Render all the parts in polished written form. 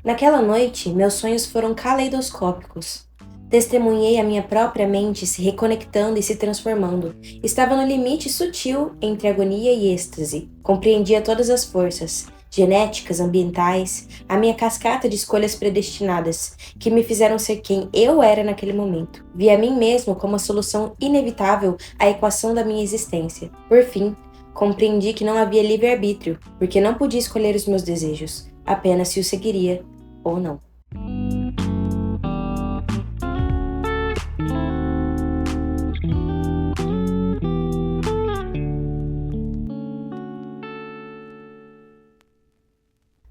Naquela noite, meus sonhos foram caleidoscópicos. Testemunhei a minha própria mente se reconectando e se transformando. Estava no limite sutil entre agonia e êxtase. Compreendia todas as forças, genéticas, ambientais, a minha cascata de escolhas predestinadas, que me fizeram ser quem eu era naquele momento. Vi a mim mesmo como a solução inevitável à equação da minha existência. Por fim, compreendi que não havia livre-arbítrio, porque não podia escolher os meus desejos, apenas se os seguiria ou não.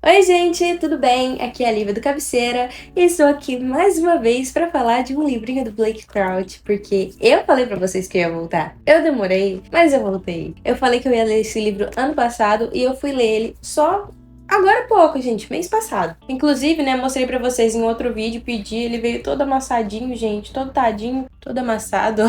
Oi, gente, tudo bem? Aqui é a Lívia do Cabeceira e estou aqui mais uma vez para falar de um livrinho do Blake Crouch, porque eu falei para vocês que eu ia voltar. Eu demorei, mas eu voltei. Eu falei que eu ia ler esse livro ano passado e eu fui ler ele só agora há pouco, gente, mês passado. Inclusive, né, mostrei pra vocês em outro vídeo, pedi, ele veio todo amassadinho, gente, todo tadinho, todo amassado.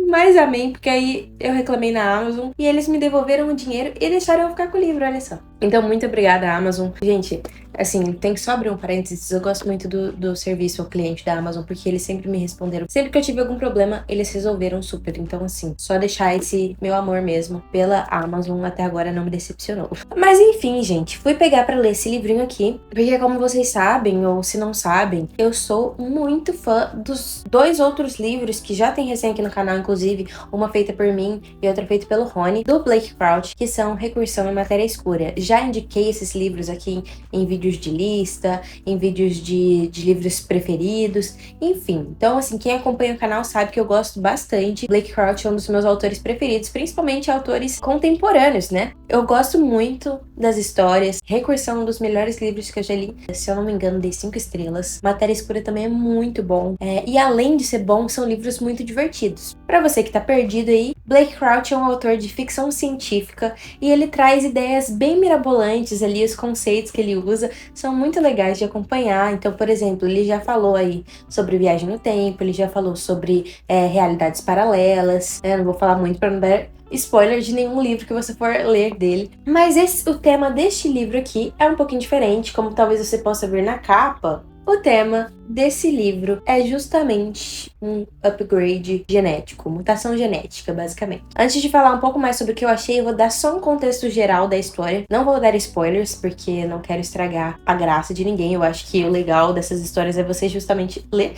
Mas amém, porque aí eu reclamei na Amazon e eles me devolveram o dinheiro e deixaram eu ficar com o livro, olha só. Então, muito obrigada, Amazon. Gente, assim, tem que só abrir um parênteses, eu gosto muito do serviço ao cliente da Amazon, porque eles sempre me responderam. Sempre que eu tive algum problema, eles resolveram super. Então, assim, só deixar esse meu amor mesmo pela Amazon até agora não me decepcionou. Mas enfim, gente, fui pegar pra ler esse livrinho aqui, porque como vocês sabem, ou se não sabem, eu sou muito fã dos dois outros livros que já tem resenha aqui no canal, inclusive, uma feita por mim e outra feita pelo Rony, do Blake Crouch, que são Recursão e Matéria Escura. Já indiquei esses livros aqui em vídeos de lista, em vídeos de livros preferidos, enfim. Então, assim, quem acompanha o canal sabe que eu gosto bastante. Blake Crouch é um dos meus autores preferidos, principalmente autores contemporâneos, né? Eu gosto muito das histórias. Recursão é um dos melhores livros que eu já li. Se eu não me engano, dei 5 estrelas. Matéria Escura também é muito bom. E além de ser bom, são livros muito divertidos. Pra você que tá perdido aí, Blake Crouch é um autor de ficção científica e ele traz ideias bem mirabolantes ali, os conceitos que ele usa são muito legais de acompanhar. Então, por exemplo, ele já falou aí sobre viagem no tempo, ele já falou sobre realidades paralelas. Não vou falar muito para não dar spoiler de nenhum livro que você for ler dele. Mas o tema deste livro aqui é um pouquinho diferente, como talvez você possa ver na capa. O tema desse livro é justamente um upgrade genético, mutação genética, basicamente. Antes de falar um pouco mais sobre o que eu achei, eu vou dar só um contexto geral da história. Não vou dar spoilers, porque não quero estragar a graça de ninguém. Eu acho que o legal dessas histórias é você justamente ler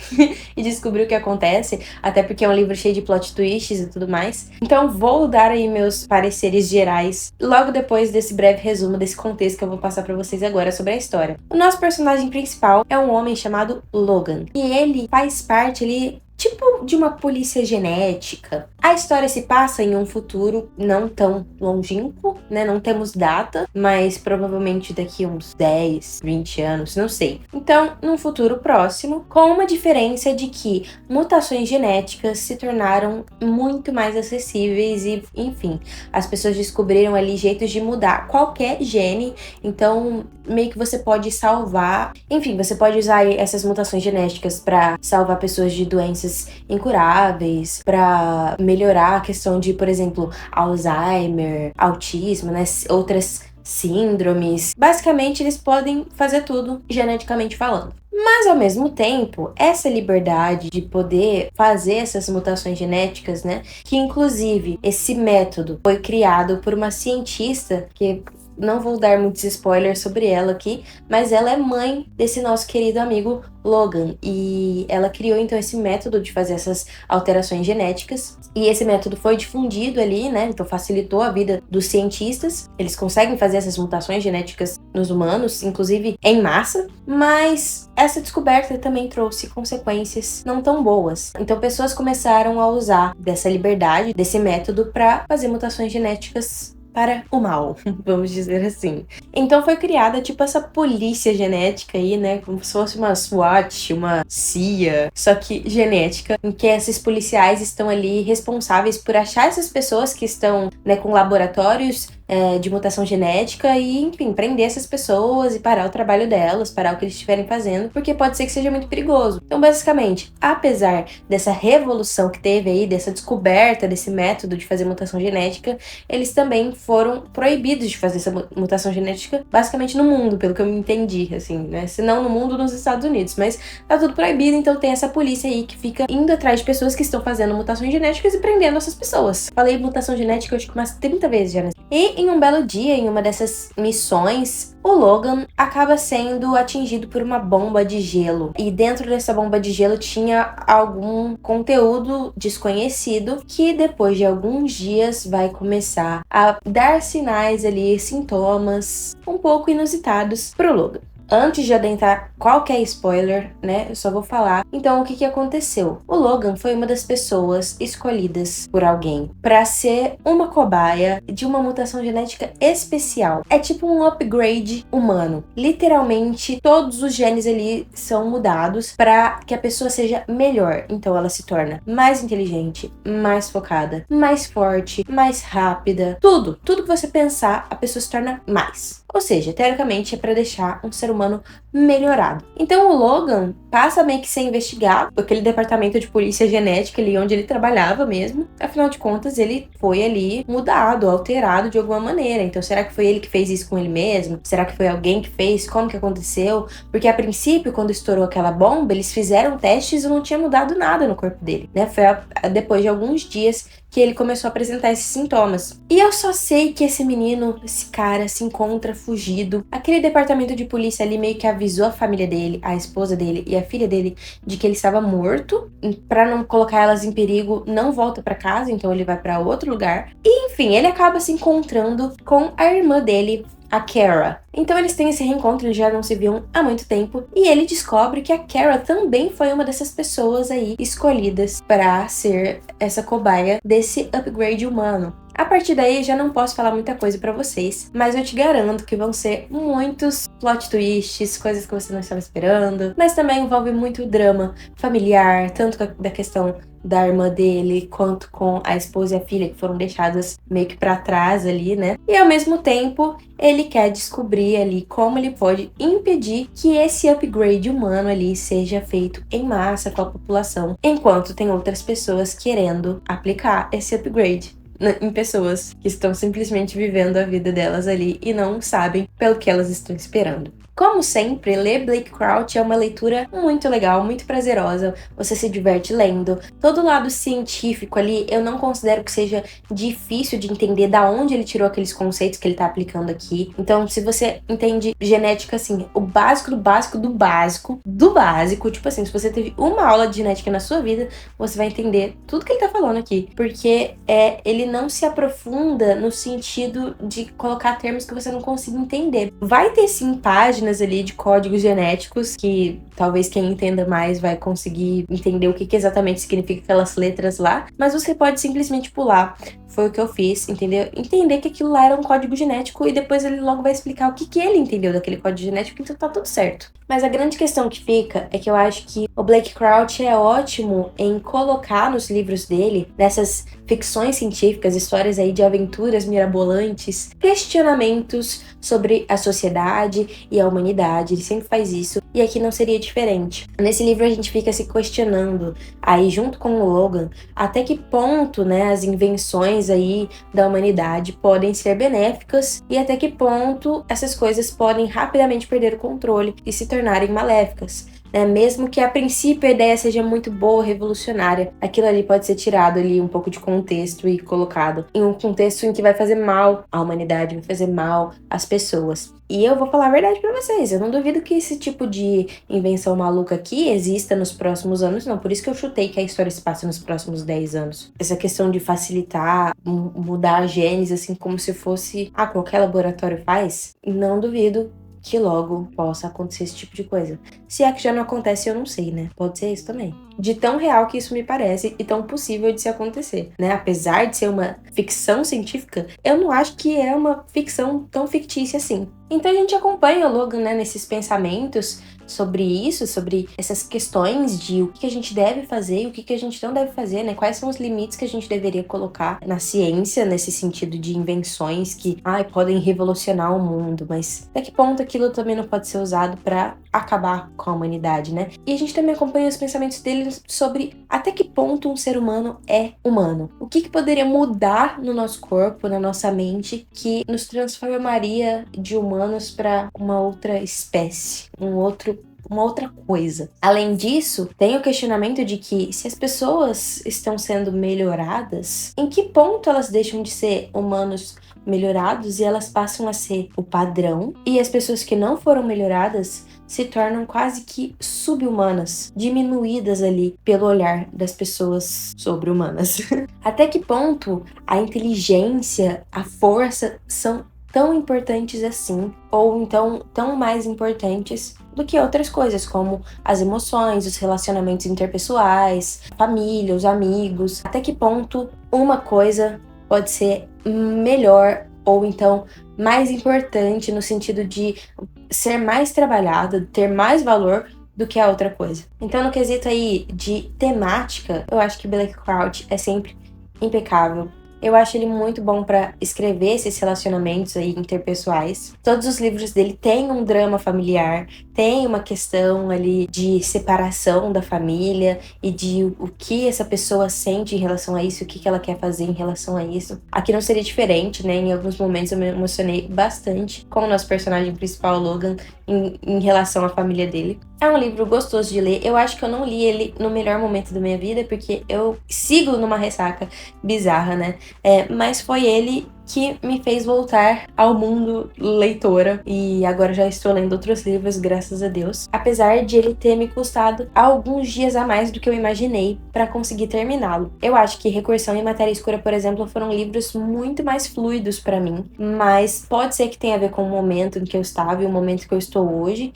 e descobrir o que acontece, até porque é um livro cheio de plot twists e tudo mais. Então vou dar aí meus pareceres gerais logo depois desse breve resumo desse contexto que eu vou passar pra vocês agora sobre a história. O nosso personagem principal é um homem chamado Logan, e ele faz parte ali tipo de uma polícia genética. A história se passa em um futuro não tão longínquo, né? Não temos data, mas provavelmente daqui uns 10, 20 anos, não sei. Então, num futuro próximo, com uma diferença de que mutações genéticas se tornaram muito mais acessíveis e, enfim, as pessoas descobriram ali jeitos de mudar qualquer gene, então meio que você pode salvar, enfim, você pode usar essas mutações genéticas para salvar pessoas de doenças incuráveis, para melhorar a questão de, por exemplo, Alzheimer, autismo, né, outras síndromes. Basicamente, eles podem fazer tudo geneticamente falando. Mas, ao mesmo tempo, essa liberdade de poder fazer essas mutações genéticas, né, que inclusive esse método foi criado por uma cientista que não vou dar muitos spoilers sobre ela aqui, mas ela é mãe desse nosso querido amigo Logan, e ela criou então esse método de fazer essas alterações genéticas, e esse método foi difundido ali, né, então facilitou a vida dos cientistas, eles conseguem fazer essas mutações genéticas nos humanos, inclusive em massa, mas essa descoberta também trouxe consequências não tão boas. Então pessoas começaram a usar dessa liberdade, desse método, para fazer mutações genéticas para o mal, vamos dizer assim. Então foi criada tipo essa polícia genética aí, né, como se fosse uma SWAT, uma CIA, só que genética, em que esses policiais estão ali responsáveis por achar essas pessoas que estão, né, com laboratórios de mutação genética e, enfim, prender essas pessoas e parar o trabalho delas, parar o que eles estiverem fazendo, porque pode ser que seja muito perigoso. Então, basicamente, apesar dessa revolução que teve aí, dessa descoberta desse método de fazer mutação genética, eles também foram proibidos de fazer essa mutação genética, basicamente no mundo, pelo que eu me entendi, assim, né? Se não no mundo, nos Estados Unidos, mas tá tudo proibido, então tem essa polícia aí que fica indo atrás de pessoas que estão fazendo mutações genéticas e prendendo essas pessoas. Falei mutação genética, eu acho que umas 30 vezes já. E em um belo dia, em uma dessas missões, o Logan acaba sendo atingido por uma bomba de gelo. E dentro dessa bomba de gelo tinha algum conteúdo desconhecido que depois de alguns dias vai começar a dar sinais ali, sintomas um pouco inusitados pro Logan. Antes de adentrar qualquer spoiler, né, eu só vou falar. Então, o que aconteceu? O Logan foi uma das pessoas escolhidas por alguém para ser uma cobaia de uma mutação genética especial. É tipo um upgrade humano. Literalmente, todos os genes ali são mudados para que a pessoa seja melhor. Então, ela se torna mais inteligente, mais focada, mais forte, mais rápida. Tudo que você pensar, a pessoa se torna mais. Ou seja, teoricamente é para deixar um ser humano melhorado. Então o Logan passa meio que ser investigado por aquele departamento de polícia genética ali onde ele trabalhava mesmo. Afinal de contas, ele foi ali mudado, alterado de alguma maneira. Então será que foi ele que fez isso com ele mesmo? Será que foi alguém que fez? Como que aconteceu? Porque a princípio, quando estourou aquela bomba, eles fizeram testes e não tinha mudado nada no corpo dele, né? Foi depois de alguns dias que ele começou a apresentar esses sintomas. E eu só sei que esse menino, esse cara, se encontra fugido. Aquele departamento de polícia ali meio que avisou a família dele, a esposa dele e a filha dele de que ele estava morto. Pra não colocar elas em perigo, não volta pra casa, então ele vai pra outro lugar. E enfim, ele acaba se encontrando com a irmã dele, a Kara. Então eles têm esse reencontro, eles já não se viam há muito tempo, e ele descobre que a Kara também foi uma dessas pessoas aí escolhidas para ser essa cobaia desse upgrade humano. A partir daí, já não posso falar muita coisa pra vocês, mas eu te garanto que vão ser muitos plot twists, coisas que você não estava esperando, mas também envolve muito drama familiar, tanto da questão da irmã dele, quanto com a esposa e a filha, que foram deixadas meio que pra trás ali, né? E ao mesmo tempo, ele quer descobrir ali como ele pode impedir que esse upgrade humano ali seja feito em massa com a população, enquanto tem outras pessoas querendo aplicar esse upgrade em pessoas que estão simplesmente vivendo a vida delas ali e não sabem pelo que elas estão esperando. Como sempre, ler Blake Crouch é uma leitura muito legal, muito prazerosa, você se diverte lendo. Todo o lado científico ali, eu não considero que seja difícil de entender da onde ele tirou aqueles conceitos que ele tá aplicando aqui. Então, se você entende genética, assim, o básico do básico do básico do básico, tipo assim, se você teve uma aula de genética na sua vida, você vai entender tudo que ele tá falando aqui. Porque ele não se aprofunda no sentido de colocar termos que você não consiga entender. Vai ter sim páginas ali de códigos genéticos que talvez quem entenda mais vai conseguir entender o que exatamente significa aquelas letras lá, mas você pode simplesmente pular. Foi o que eu fiz, entendeu? Entender que aquilo lá era um código genético e depois ele logo vai explicar o que ele entendeu daquele código genético, então tá tudo certo. Mas a grande questão que fica é que eu acho que o Blake Crouch é ótimo em colocar nos livros dele, nessas ficções científicas, histórias aí de aventuras mirabolantes, questionamentos sobre a sociedade e a humanidade. Ele sempre faz isso e aqui não seria diferente. Nesse livro a gente fica se questionando aí junto com o Logan até que ponto, né, as invenções aí da humanidade podem ser benéficas e até que ponto essas coisas podem rapidamente perder o controle e se tornarem maléficas. Mesmo que a princípio a ideia seja muito boa, revolucionária, aquilo ali pode ser tirado ali um pouco de contexto e colocado em um contexto em que vai fazer mal à humanidade, vai fazer mal às pessoas. E eu vou falar a verdade pra vocês, eu não duvido que esse tipo de invenção maluca aqui exista nos próximos anos, não. Por isso que eu chutei que a história se passa nos próximos 10 anos. Essa questão de facilitar, mudar genes, assim, como se fosse, qualquer laboratório faz, não duvido que logo possa acontecer esse tipo de coisa. Se é que já não acontece, eu não sei, né? Pode ser isso também. De tão real que isso me parece e tão possível de se acontecer, né? Apesar de ser uma ficção científica, eu não acho que é uma ficção tão fictícia assim. Então a gente acompanha o Logan, né, nesses pensamentos sobre isso, sobre essas questões de o que a gente deve fazer e o que a gente não deve fazer, né? Quais são os limites que a gente deveria colocar na ciência, nesse sentido de invenções que, podem revolucionar o mundo, mas até que ponto aquilo também não pode ser usado para acabar com a humanidade, né? E a gente também acompanha os pensamentos dele sobre até que ponto um ser humano é humano. O que poderia mudar no nosso corpo, na nossa mente, que nos transformaria de humanos para uma outra espécie, uma outra coisa. Além disso, tem o questionamento de que se as pessoas estão sendo melhoradas, em que ponto elas deixam de ser humanos melhorados e elas passam a ser o padrão, e as pessoas que não foram melhoradas se tornam quase que sub-humanas, diminuídas ali pelo olhar das pessoas sobre-humanas. Até que ponto a inteligência, a força são tão importantes assim, ou então tão mais importantes do que outras coisas, como as emoções, os relacionamentos interpessoais, a família, os amigos. Até que ponto uma coisa pode ser melhor ou então mais importante no sentido de ser mais trabalhada, ter mais valor do que a outra coisa. Então, no quesito aí de temática, eu acho que Black Crouch é sempre impecável. Eu acho ele muito bom para escrever esses relacionamentos aí interpessoais. Todos os livros dele têm um drama familiar, tem uma questão ali de separação da família e de o que essa pessoa sente em relação a isso, o que ela quer fazer em relação a isso. Aqui não seria diferente, né? Em alguns momentos eu me emocionei bastante com o nosso personagem principal, Logan, em relação à família dele. É um livro gostoso de ler. Eu acho que eu não li ele no melhor momento da minha vida, porque eu sigo numa ressaca bizarra, né? Mas foi ele que me fez voltar ao mundo leitora, e agora já estou lendo outros livros, graças a Deus. Apesar de ele ter me custado alguns dias a mais do que eu imaginei para conseguir terminá-lo. Eu acho que Recursão e Matéria Escura, por exemplo, foram livros muito mais fluidos para mim, mas pode ser que tenha a ver com o momento em que eu estava e o momento que eu estou hoje.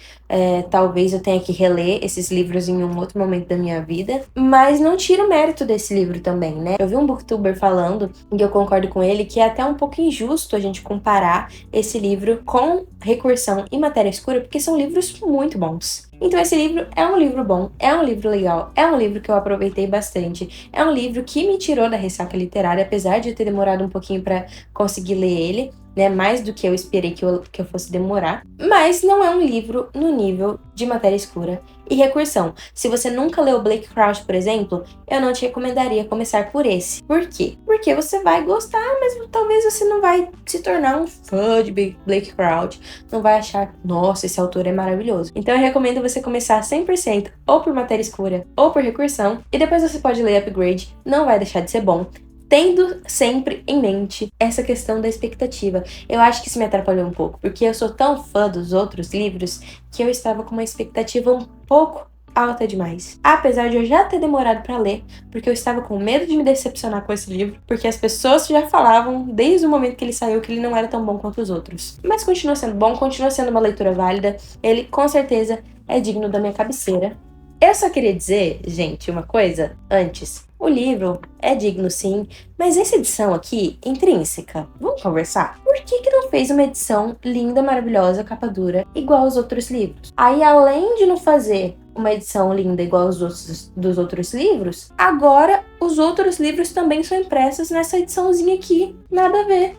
Talvez eu tenha que reler esses livros em um outro momento da minha vida, mas não tira o mérito desse livro também, né? Eu vi um booktuber falando, e eu concordo com ele, que é até um pouco injusto a gente comparar esse livro com Recursão e Matéria Escura, porque são livros muito bons. Então esse livro é um livro bom, é um livro legal, é um livro que eu aproveitei bastante, é um livro que me tirou da ressaca literária, apesar de eu ter demorado um pouquinho para conseguir ler ele, né, mais do que eu esperei que eu fosse demorar, mas não é um livro no nível de Matéria Escura e Recursão. Se você nunca leu Black Crouch, por exemplo, eu não te recomendaria começar por esse. Por quê? Porque você vai gostar, mas talvez você não vai se tornar um fã de Black Crouch, não vai achar, nossa, esse autor é maravilhoso. Então eu recomendo você começar 100% ou por Matéria Escura ou por Recursão, e depois você pode ler Upgrade, não vai deixar de ser bom, tendo sempre em mente essa questão da expectativa. Eu acho que isso me atrapalhou um pouco, porque eu sou tão fã dos outros livros que eu estava com uma expectativa um pouco alta demais. Apesar de eu já ter demorado para ler, porque eu estava com medo de me decepcionar com esse livro, porque as pessoas já falavam desde o momento que ele saiu que ele não era tão bom quanto os outros. Mas continua sendo bom, continua sendo uma leitura válida, ele com certeza é digno da minha cabeceira. Eu só queria dizer, gente, uma coisa antes. O livro é digno sim, mas essa edição aqui, intrínseca, vamos conversar? Por que não fez uma edição linda, maravilhosa, capa dura, igual aos outros livros? Aí, além de não fazer uma edição linda igual aos dos outros livros, agora os outros livros também são impressos nessa ediçãozinha aqui. Nada a ver.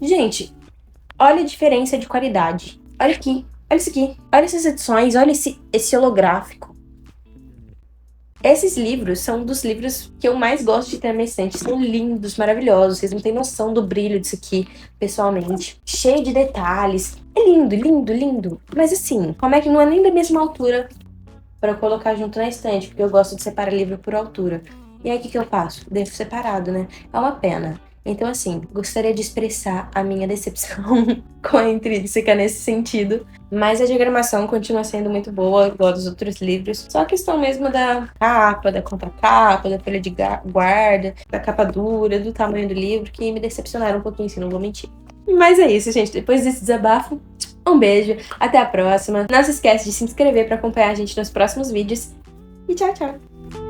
Gente, olha a diferença de qualidade. Olha aqui, olha isso aqui. Olha essas edições, olha esse holográfico. Esses livros são dos livros que eu mais gosto de ter na minha estante. São lindos, maravilhosos. Vocês não têm noção do brilho disso aqui, pessoalmente. Cheio de detalhes. É lindo, lindo, lindo. Mas assim, como é que não é nem da mesma altura para eu colocar junto na estante? Porque eu gosto de separar livro por altura. E aí o que eu faço? Deixo separado, né? É uma pena. Então, assim, gostaria de expressar a minha decepção com a Intrínseca nesse sentido. Mas a diagramação continua sendo muito boa, igual dos outros livros. Só a questão mesmo da capa, da contracapa, da folha de guarda, da capa dura, do tamanho do livro, que me decepcionaram um pouquinho, assim, não vou mentir. Mas é isso, gente. Depois desse desabafo, um beijo, até a próxima. Não se esquece de se inscrever para acompanhar a gente nos próximos vídeos. E tchau, tchau!